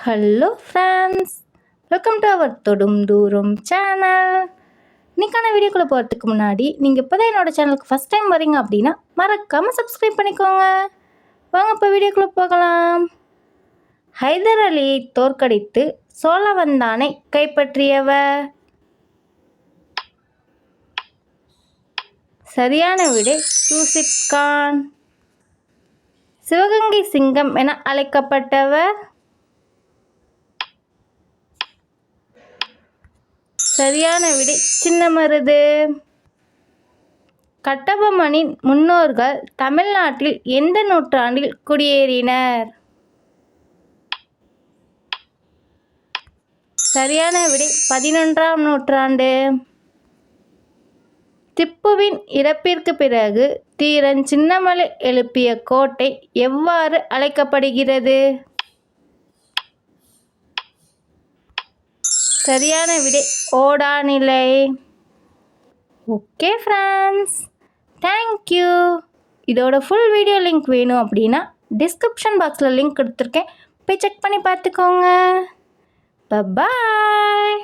Hello friends, welcome to our Thodum Thooram channel. இன்றைக்கான வீடியோக்குள்ளே போகிறதுக்கு முன்னாடி நீங்கள் இப்போ தான் என்னோடய சேனலுக்கு ஃபஸ்ட் டைம் வரீங்க அப்படின்னா மறக்காமல் சப்ஸ்கிரைப் பண்ணிக்கோங்க. வாங்க இப்போ வீடியோக்குள்ளே போகலாம். ஹைதர் அலியை தோற்கடித்து சோழவந்தானை கைப்பற்றியவர். சரியான விடை யூசுப் கான். சிவகங்கை சிங்கம் என அழைக்கப்பட்டவர். சரியான விடை சின்னமருது. கட்டபொம்மனின் முன்னோர்கள் தமிழ்நாட்டில் எந்த நூற்றாண்டில் குடியேறினர்? சரியான விடை 11ஆம் நூற்றாண்டு. திப்புவின் இறப்பிற்கு பிறகு தீரன் சின்னமலை எழுப்பிய கோட்டை எவ்வாறு அழைக்கப்படுகிறது? சரியான விடை ஓடாநிலை. Okay friends, thank you. இதோட ஃபுல் வீடியோ லிங்க் வேணும் அப்படின்னா டிஸ்கிரிப்ஷன் பாக்ஸில் லிங்க் கொடுத்துருக்கேன், போய் செக் பண்ணி பார்த்துக்கோங்க. பாய்.